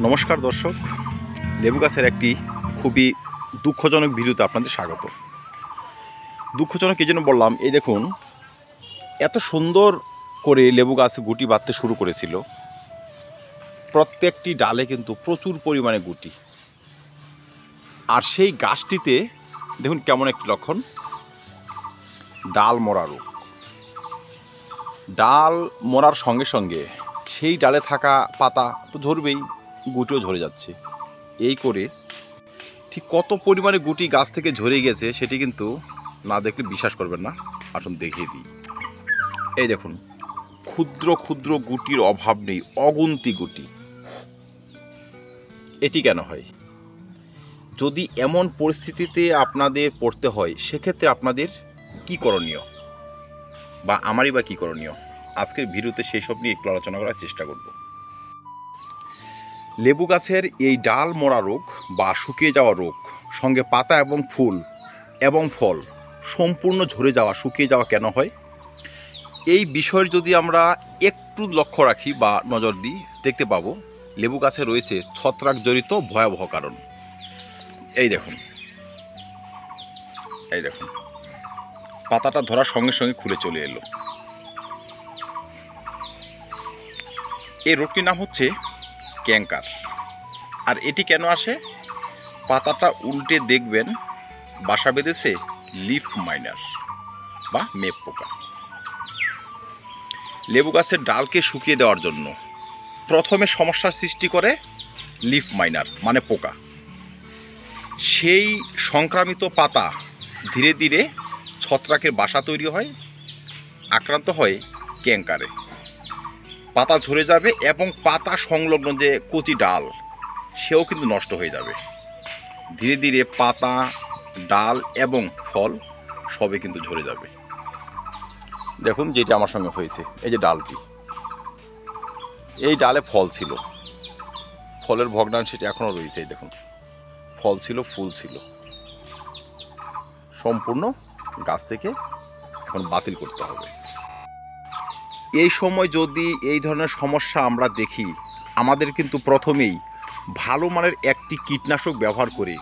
নমস্কার দর্শক, লেবু গাছের একটি খুবই দুঃখজনক ভিডিওতে আপনাদের স্বাগত। দুঃখজনক এই জন্য বললাম, এই দেখুন এত সুন্দর করে লেবু গাছ গুটি বাঁধতে শুরু করেছিল। প্রত্যেকটি ডালে কিন্তু প্রচুর পরিমাণে গুটি, আর সেই গাছটিতে দেখুন কেমন একটি লক্ষণ, ডাল মরা রোগ। ডাল মরার সঙ্গে সঙ্গে সেই ডালে থাকা পাতা তো ঝরবেই, গুটিও ঝরে যাচ্ছে। এই করে ঠিক কত পরিমাণে গুটি গাছ থেকে ঝরে গেছে সেটি কিন্তু না দেখলে বিশ্বাস করবেন না। আসুন দেখিয়ে দিই। এই দেখুন, ক্ষুদ্র ক্ষুদ্র গুটির অভাব নেই, অগুন্তি গুটি। এটি কেন হয়? যদি এমন পরিস্থিতিতে আপনাদের পড়তে হয়, সেক্ষেত্রে আপনাদের কি করণীয়, বা আমারই বা কী করণীয়, আজকের ভিডিওতে সেই সব নিয়ে একটু আলোচনা করার চেষ্টা করব। লেবু গাছের এই ডাল মরা রোগ বা শুকিয়ে যাওয়া রোগ, সঙ্গে পাতা এবং ফুল এবং ফল সম্পূর্ণ ঝরে যাওয়া, শুকিয়ে যাওয়া কেন হয়, এই বিষয়ের যদি আমরা একটু লক্ষ্য রাখি বা নজর দিই, দেখতে পাবো লেবু গাছে রয়েছে ছত্রাক জড়িত ভয়াবহ কারণ। এই দেখুন, এই দেখুন, পাতাটা ধরার সঙ্গে সঙ্গে খুলে চলে এলো। এই রোগটির নাম হচ্ছে ক্যাঙ্কার। আর এটি কেন আসে? পাতাটা উল্টে দেখবেন বাসা বেঁধেছে লিফ মাইনার বা মেপ পোকা। লেবু গাছের ডালকে শুকিয়ে দেওয়ার জন্য প্রথমে সমস্যার সৃষ্টি করে লিফ মাইনার মানে পোকা। সেই সংক্রামিত পাতা ধীরে ধীরে ছত্রাকের বাসা তৈরি হয়, আক্রান্ত হয় ক্যাঙ্কারে। পাতা ঝরে যাবে এবং পাতা সংলগ্ন যে কচি ডাল, সেও কিন্তু নষ্ট হয়ে যাবে। ধীরে ধীরে পাতা, ডাল এবং ফল সবই কিন্তু ঝরে যাবে। দেখুন যেটা আমার সঙ্গে হয়েছে, এই যে ডালটি, এই ডালে ফল ছিল, ফলের ভগ্নাংশ এখনও রয়েছে। এই দেখুন, ফল ছিল, ফুল ছিল, সম্পূর্ণ গাছ থেকে এখন বাতিল করতে হবে। এই সময় যদি এই ধরনের সমস্যা আমরা দেখি, আমাদের কিন্তু প্রথমেই ভালো মানের একটি কীটনাশক ব্যবহার করে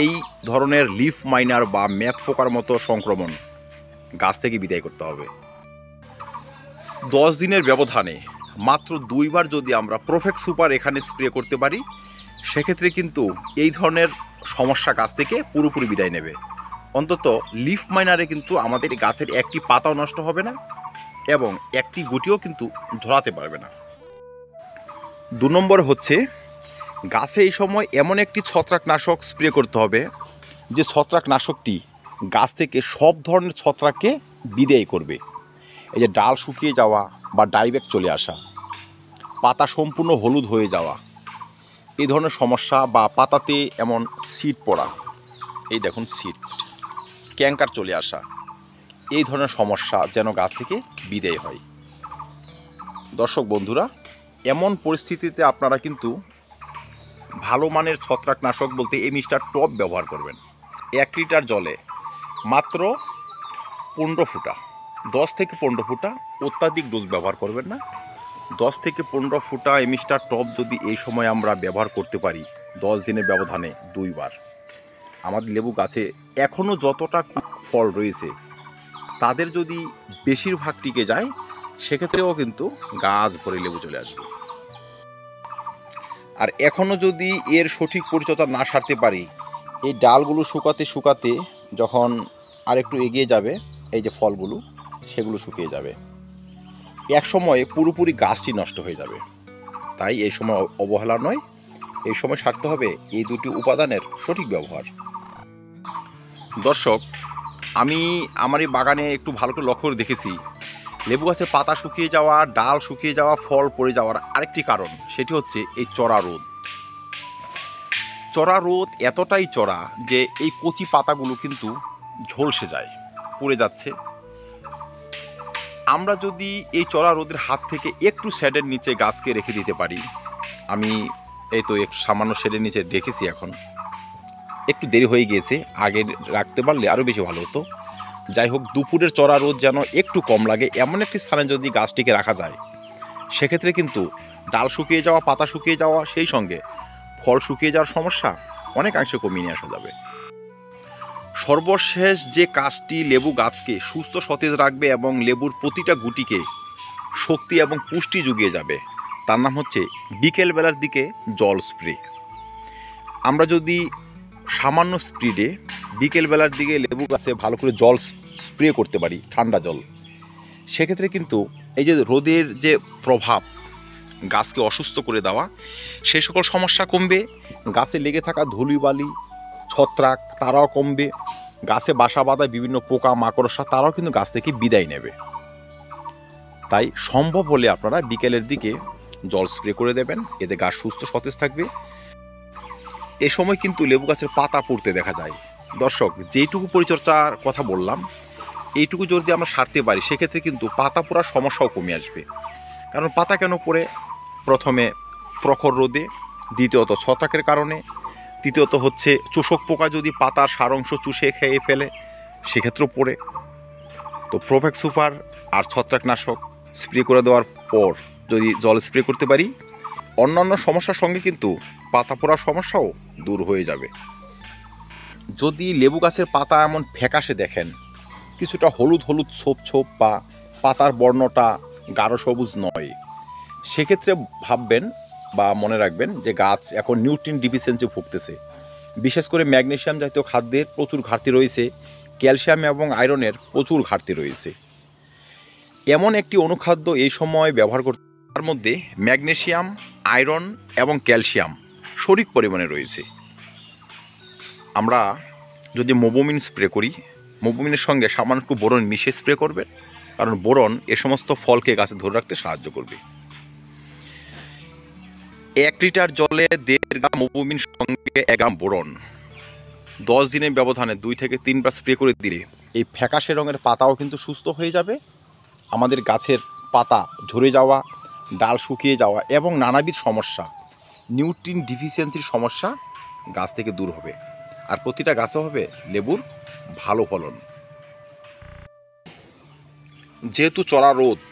এই ধরনের লিফ মাইনার বা ম্যাপ পোকার মতো সংক্রমণ গাছ থেকে বিদায় করতে হবে। 10 দিনের ব্যবধানে মাত্র 2 বার যদি আমরা প্রোফেক্স সুপার এখানে স্প্রে করতে পারি, সেক্ষেত্রে কিন্তু এই ধরনের সমস্যা গাছ থেকে পুরোপুরি বিদায় নেবে। অন্তত লিফ মাইনারে কিন্তু আমাদের গাছের একটি পাতাও নষ্ট হবে না এবং একটি গুটিও কিন্তু ঝরাতে পারবে না। 2 নম্বর হচ্ছে, গাছে এই সময় এমন একটি ছত্রাকনাশক স্প্রে করতে হবে যে ছত্রাকনাশকটি গাছ থেকে সব ধরনের ছত্রাককে বিদায় করবে। এই যে ডাল শুকিয়ে যাওয়া বা ডাইব্যাক চলে আসা, পাতা সম্পূর্ণ হলুদ হয়ে যাওয়া, এই ধরনের সমস্যা, বা পাতাতে এমন সিড পড়া, এই দেখুন সিড, ক্যাঙ্কার চলে আসা, এই ধরনের সমস্যা যেন গাছ থেকে বিদায় হয়। দর্শক বন্ধুরা, এমন পরিস্থিতিতে আপনারা কিন্তু ভালো মানের ছত্রাকনাশক বলতে এই মিস্টার টপ ব্যবহার করবেন। 1 লিটার জলে মাত্র 15 ফুটা, 10 থেকে 15 ফুটা, অত্যাধিক ডোজ ব্যবহার করবেন না। 10 থেকে 15 ফুটা মিস্টার টপ যদি এই সময় আমরা ব্যবহার করতে পারি 10 দিনের ব্যবধানে 2 বার, আমাদের লেবু গাছে এখনও যতটা ফল রয়েছে তাদের যদি বেশিরভাগ টিকে যায়, সেক্ষেত্রেও কিন্তু গাছ ভরে লেবু চলে আসবে। আর এখনও যদি এর সঠিক পরিচর্যা না সারতে পারি, এই ডালগুলো শুকাতে শুকাতে যখন আর একটু এগিয়ে যাবে, এই যে ফলগুলো, সেগুলো শুকিয়ে যাবে, এক সময়ে পুরোপুরি গাছটি নষ্ট হয়ে যাবে। তাই এই সময় অবহেলা নয়, এই সময় সারতে হবে এই দুটি উপাদানের সঠিক ব্যবহার। দর্শক, আমি আমার এই বাগানে একটু ভালো করে লক্ষ্য করে দেখেছি, লেবু গাছের পাতা শুকিয়ে যাওয়া, ডাল শুকিয়ে যাওয়া, ফল পড়ে যাওয়ার আরেকটি কারণ, সেটি হচ্ছে এই চড়া রোদ। চড়া রোদ এতটাই চড়া যে এই কচি পাতাগুলো কিন্তু ঝলসে যায়, পুড়ে যাচ্ছে। আমরা যদি এই চড়া রোদের হাত থেকে একটু শেডের নিচে গাছকে রেখে দিতে পারি, আমি এই তো একটু সামান্য শেডের নিচে রেখেছি, এখন একটু দেরি হয়ে গিয়েছে, আগে রাখতে পারলে আরও বেশি ভালো হতো। যাই হোক, দুপুরের চড়া রোদ যেন একটু কম লাগে এমন একটি স্থানে যদি গাছটিকে রাখা যায়, সেক্ষেত্রে কিন্তু ডাল শুকিয়ে যাওয়া, পাতা শুকিয়ে যাওয়া, সেই সঙ্গে ফল শুকিয়ে যাওয়ার সমস্যা অনেকাংশে কমিয়ে নিয়ে আসা যাবে। সর্বশেষ যে কাজটি লেবু গাছকে সুস্থ সতেজ রাখবে এবং লেবুর প্রতিটা গুটিকে শক্তি এবং পুষ্টি জুগিয়ে যাবে, তার নাম হচ্ছে বিকেলবেলার দিকে জল স্প্রে। আমরা যদি সামান্য স্পিডে বিকেলবেলার দিকে লেবু গাছে ভালো করে জল স্প্রে করতে পারি, ঠান্ডা জল, সেক্ষেত্রে কিন্তু এই যে রোদের যে প্রভাব গাছকে অসুস্থ করে দেওয়া, সেই সকল সমস্যা কমবে। গাছে লেগে থাকা ধুলিবালি, ছত্রাক তারাও কমবে। গাছে বাসা বাঁধা বিভিন্ন পোকা মাকড়সা তারাও কিন্তু গাছ থেকে বিদায় নেবে। তাই সম্ভব হলে আপনারা বিকেলের দিকে জল স্প্রে করে দেবেন, এতে গাছ সুস্থ সতেজ থাকবে। এ সময় কিন্তু লেবু গাছের পাতা পুড়তে দেখা যায়। দর্শক, যেইটুকু পরিচর্যার কথা বললাম, এইটুকু যদি আমরা সারতে পারি, সেক্ষেত্রে কিন্তু পাতা পোড়ার সমস্যাও কমে আসবে। কারণ পাতা কেন পড়ে? প্রথমে প্রখর রোদে, দ্বিতীয়ত ছত্রাকের কারণে, তৃতীয়ত হচ্ছে চোষক পোকা যদি পাতার সারাংশ চুষে খেয়ে ফেলে, সেক্ষেত্রেও পড়ে। তো প্রোফেক্স সুপার আর ছত্রাকনাশক স্প্রে করে দেওয়ার পর যদি জল স্প্রে করতে পারি, অন্যান্য সমস্যার সঙ্গে কিন্তু পাতা পোড়ার সমস্যাও দূর হয়ে যাবে। যদি লেবু গাছের পাতা এমন ফ্যাকাশে দেখেন, কিছুটা হলুদ হলুদ ছোপ ছোপ বা পাতার বর্ণটা গাঢ় সবুজ নয়, সেক্ষেত্রে ভাববেন বা মনে রাখবেন যে গাছ এখন নিউট্রিয়েন্ট ডিফিসিয়েন্সি ভুগতেছে। বিশেষ করে ম্যাগনেসিয়াম জাতীয় খাদ্যের প্রচুর ঘাটতি রয়েছে, ক্যালসিয়াম এবং আয়রনের প্রচুর ঘাটতি রয়েছে। এমন একটি অনুখাদ্য এই সময় ব্যবহার করতে, তার মধ্যে ম্যাগনেসিয়াম, আয়রন এবং ক্যালসিয়াম সঠিক পরিমাণে রয়েছে। আমরা যদি মোবোমিন স্প্রে করি, মোবোমিনের সঙ্গে সামান্য একটু বোরন মিশিয়ে স্প্রে করবেন, কারণ বোরন এ সমস্ত ফলকে গাছে ধরে রাখতে সাহায্য করবে। 1 লিটার জলে 1.5 গ্রাম মোবোমিন সঙ্গে 1 গ্রাম বোরন 10 দিনের ব্যবধানে 2 থেকে 3 বার স্প্রে করে দিলে এই ফ্যাকাশে রঙের পাতাও কিন্তু সুস্থ হয়ে যাবে। আমাদের গাছের পাতা ঝরে যাওয়া, ডাল শুকিয়ে যাওয়া এবং নানাবিধ সমস্যা, নিউট্রিয়েন্ট ডিফিসিয়েন্সির সমস্যা গাছ থেকে দূর হবে। আর প্রতিটা গাছে হবে লেবুর ভালো ফলন। যেহেতু চড়া রোদ,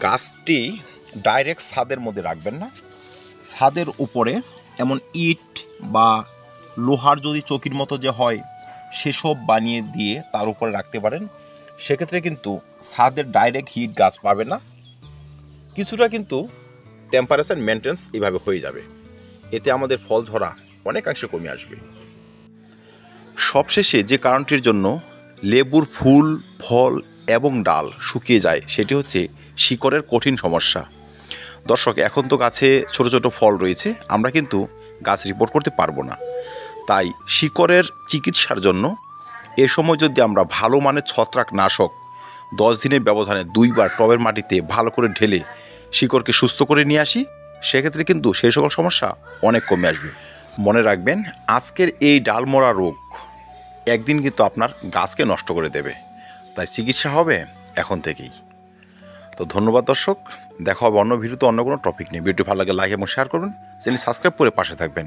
গাছটি ডাইরেক্ট ছাদের মধ্যে রাখবেন না। ছাদের উপরে এমন ইট বা লোহার যদি চৌকির মতো যে হয়, সেসব বানিয়ে দিয়ে তার উপরে রাখতে পারেন। সেক্ষেত্রে কিন্তু ছাদের ডাইরেক্ট হিট গাছ পাবে না, কিছুটা কিন্তু টেম্পারেচার মেনটেন্স এইভাবে হয়ে যাবে। এতে আমাদের ফল ঝরা অনেকাংশে কমে আসবে। সবশেষে যে কারণটির জন্য লেবুর ফুল, ফল এবং ডাল শুকিয়ে যায়, সেটি হচ্ছে শিকড়ের কঠিন সমস্যা। দর্শক, এখন তো গাছে ছোট ছোট ফল রয়েছে, আমরা কিন্তু গাছ রিপোর্ট করতে পারবো না। তাই শিকড়ের চিকিৎসার জন্য এ সময় যদি আমরা ভালো মানের ছত্রাকনাশক 10 দিনের ব্যবধানে 2 বার টবের মাটিতে ভালো করে ঢেলে শিকড়কে সুস্থ করে নিয়ে আসি, সেক্ষেত্রে কিন্তু সেই সকল সমস্যা অনেক কমে আসবে। মনে রাখবেন, আজকের এই ডালমরা রোগ একদিন কিন্তু আপনার গাছকে নষ্ট করে দেবে। তাই চিকিৎসা হবে এখন থেকেই। তো ধন্যবাদ দর্শক, দেখা হবে অন্য ভিডিওতে অন্য কোনো টপিক নিয়ে। ভিডিওটি ভালো লাগে লাইক এবং শেয়ার করবেন, চ্যানেল সাবস্ক্রাইব করে পাশে থাকবেন।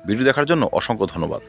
ভিডিও দেখার জন্য অসংখ্য ধন্যবাদ।